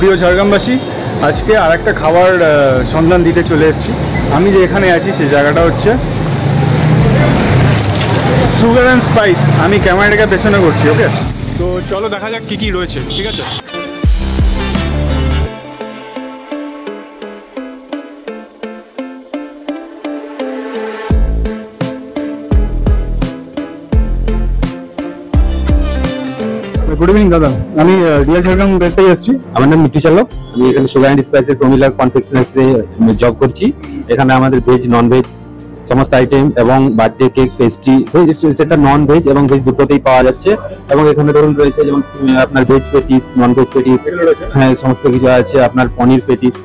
প্রিয় ঝাড়গ্রামবাসী, আজকে আর একটা খাবার সন্ধান দিতে চলে এসেছি। আমি যে এখানে আছি সেই জায়গাটা হচ্ছে সুগার অ্যান্ড স্পাইস। আমি ক্যামেরাটাকে পেছনে করছি, ওকে? তো চলো দেখা যাক কী কী রয়েছে, ঠিক আছে? গুড ইভিনিং দাদা, আমি রিয়েল ঝাড়গ্রাম বেস থেকে এসেছি। আমার নাম মিঠু চালক। আমি এখানে সুগার অ্যান্ড স্পাইসের প্রমিলা কনফেকশনারিতে জব করছি। এখানে আমাদের ভেজ নন ভেজ সমস্ত আইটেম এবং বার্থডে কেক, পেস্ট্রি, সেটা নন ভেজ এবং ভেজ দুটোতেই পাওয়া যাচ্ছে। এবং এখানে ধরুন রয়েছে যেমন আপনার veg patties, non veg patties, হ্যাঁ সমস্ত কিছু আছে। আপনার paneer patties,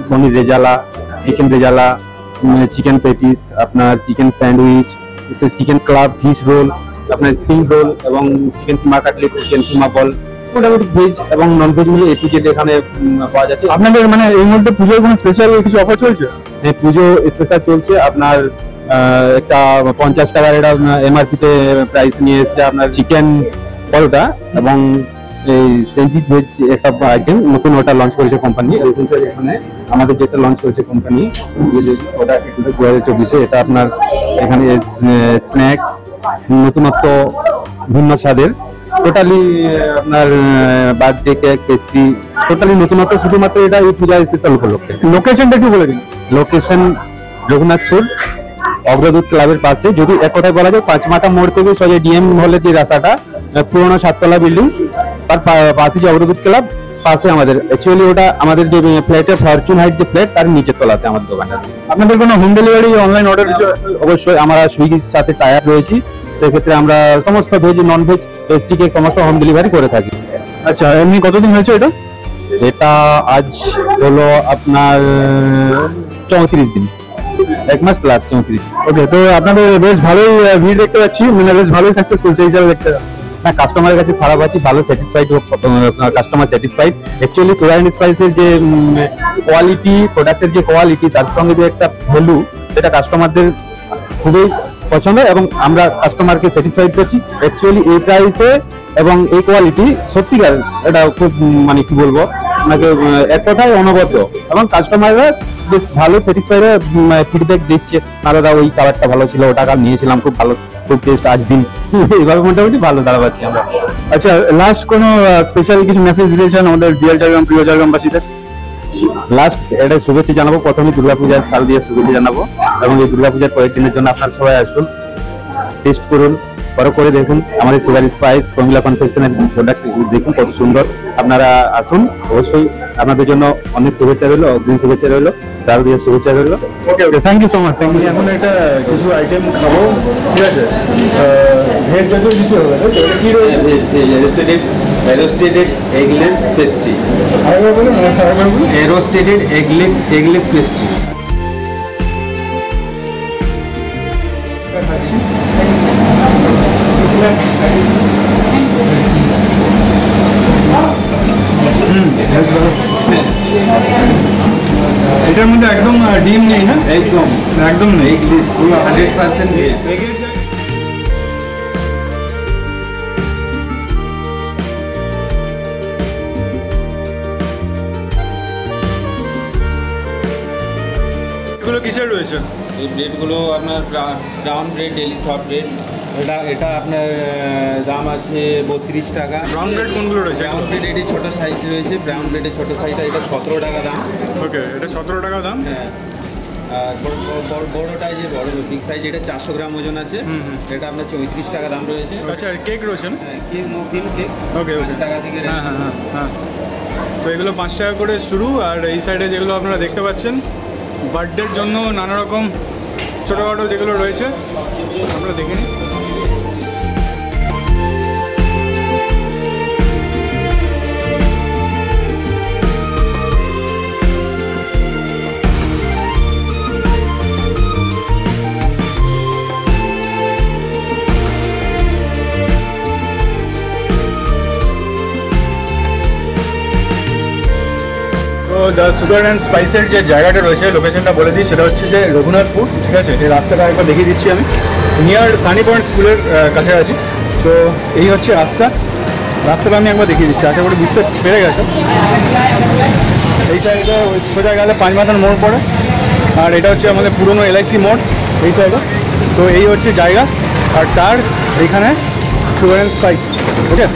paneer rezala, chicken rezala, chicken patties, আপনার chicken sandwich, chicken club, fish roll, আপনার স্প্রিং রোল এবং chicken keema cutlet, chicken keema ball, মোটামুটি ভেজ এবং নন ভেজ মিলে এ টু জেড এখানে পাওয়া যাচ্ছে। আপনাদের মানে এর মধ্যে পুজোর কোনো স্পেশাল কিছু অফার চলছে? হ্যাঁ, পুজো স্পেশাল চলছে। আপনার একটা 50 টাকার এটা এমআরপিতে প্রাইস নিয়ে এসেছে আপনার চিকেন পরোটা এবং এই সেঞ্জি ভেজ একটা আইটেম নতুন ওটা লঞ্চ করেছে কোম্পানি। এখানে আমাদের যেটা লঞ্চ করেছে কোম্পানি ওটা 2024-এ, এটা আপনার এখানে স্ন্যাক্স নতুনত্ব ভিন্ন স্বাদের, টোটালি আপনার বার্থডে কেক, পেস্ট্রি, টোটালি নতুনত্ব শুধুমাত্র এটা এই পূজা স্পেশাল উপলক্ষে। লোকেশনটা একটু বলে দিন। লোকেশন রঘুনাথপুর অগ্রদূত ক্লাবের পাশে। যদি এক কথায় বলা যায়, 5 মাথা মোড় থেকে সোজা ডিএম হলের যে রাস্তাটা, পুরোনো 7তলা বিল্ডিং, তার পাশে যে অগ্রদূত ক্লাব, পাশে আমাদের অ্যাকচুয়ালি ওটা আমাদের যে ফ্ল্যাটে ফরচুন হাইট যে ফ্ল্যাট, তার নিচের তলাতে আমাদের দোকানটা। আপনাদের কোনো হোম ডেলিভারি, অনলাইন অর্ডার কিছু? অবশ্যই আমরা সুইগির সাথে টাই আপ রয়েছি। সেক্ষেত্রে আমরা সমস্ত veg non veg pastry cake সমস্ত হোম ডেলিভারি করে থাকি। আচ্ছা, এমনি কতদিন হয়েছে এটা? এটা আজ হলো আপনার 34 দিন, 1 মাস প্লাস 34। ওকে, তো আপনাদের বেশ ভালোই ভিড় দেখতে পাচ্ছি, মানে বেশ ভালোই সাকসেসফুল সেই হিসাবে দেখতে। না, কাস্টমারের কাছে সারা পাচ্ছি, ভালো satisfied, customer satisfied. Actually sugar and স্পাইসের যে কোয়ালিটি, প্রোডাক্টের যে কোয়ালিটি, তার সঙ্গে যে একটা ভ্যালু, সেটা কাস্টমারদের খুবই পছন্দ এবং আমরা কাস্টমারকে স্যাটিসফাইড করছি। অ্যাকচুয়ালি এই প্রাইসে এবং এই কোয়ালিটি সত্যিকার এটা খুব মানে কি বলবো আপনাকে, এক কথায় অনবদ্য। এবং কাস্টমাররা বেশ ভালো স্যাটিসফাইড ফিডব্যাক দিচ্ছে, না দাদা ওই কালারটা ভালো ছিল, ওটা কাল নিয়েছিলাম, খুব ভালো, খুব টেস্ট আজ দিন, এইভাবে মোটামুটি ভালো দাঁড়াচ্ছি আমরা। আচ্ছা, লাস্ট কোনো স্পেশাল কিছু মেসেজ দিতে চান আমাদের রিয়েল ঝাড়গ্রাম প্রিয় ঝাড়গ্রামবাসীদের? লাস্ট এটা শুভেচ্ছা জানাবো, প্রথমে দুর্গাপূজার শারদীয় শুভেচ্ছা জানাবো এবং এই দুর্গাপূজার কয়েকদিনের জন্য আপনারা সবাই আসুন, টেস্ট করুন, পরে করে দেখুন আমাদের সুগার স্পাইস প্রমিলা কনফেকশনের প্রোডাক্ট দেখুন কত সুন্দর। আপনারা আসুন, অবশ্যই আপনাদের জন্য অনেক শুভেচ্ছা রইলো, অগ্রিম শুভেচ্ছা রইলো, শারদীয় শুভেচ্ছা রইলো। Okay okay, thank you so much, thank you. এখন একটা কিছু আইটেম খাবো, ঠিক আছে? ভেজ জাতীয় কিছু হবে, কি রয়েছে? Roasted eggless pastry, roasted eggless pastry. এটার মধ্যে একদম ডিম নেই না? একদম নেই, পুরো 100% ভেজ। এগুলো কিসের রয়েছে? এই ব্রেডগুলো আপনার brown bread, daily soft bread, এটা আপনার দাম আছে 32 টাকা। ব্রাউন ব্রেড কোনগুলো রয়েছে? ব্রাউন ব্রেড এটি ছোটো সাইজ রয়েছে, ব্রাউন ব্রেডের ছোটো সাইজটা এটা 17 টাকা দাম। ওকে, এটা 17 টাকা দাম। হ্যাঁ, আর বড়োটাই যে বড় বিগ সাইজ, এটা 400 গ্রাম ওজন আছে, এটা আপনার 34 টাকা দাম রয়েছে। আচ্ছা, আর কেক রয়েছে না? হ্যাঁ, কেক মুফিন কেক ওকে ওকে, 5 টাকা থেকে। হ্যাঁ হ্যাঁ হ্যাঁ হ্যাঁ। তো এগুলো 5 টাকা করে শুরু। আর এই সাইডে যেগুলো আপনারা দেখতে পাচ্ছেন বার্থডের জন্য নানা রকম ছোটোখাটো যেগুলো রয়েছে আপনারা দেখে নিন। দ্য সুগার অ্যান্ড স্পাইসের যে জায়গাটা রয়েছে, লোকেশনটা বলে দিই, সেটা হচ্ছে যে রঘুনাথপুর, ঠিক আছে? এই রাস্তাটা একবার দেখিয়ে দিচ্ছি আমি, নিয়ার সানি পয়েন্ট স্কুলের কাছাকাছি। তো এই হচ্ছে রাস্তাটা আমি একবার দেখিয়ে দিচ্ছি, আশা করি বুঝতে পেরে গেছো। এই সাইডে সোজা গেলে 5 মাথার মোড় পড়ে, আর এটা হচ্ছে আমাদের পুরনো LIC মোড় এই সাইডে। তো এই হচ্ছে জায়গা, আর তার এইখানে সুগার অ্যান্ড স্পাইস। ওকে।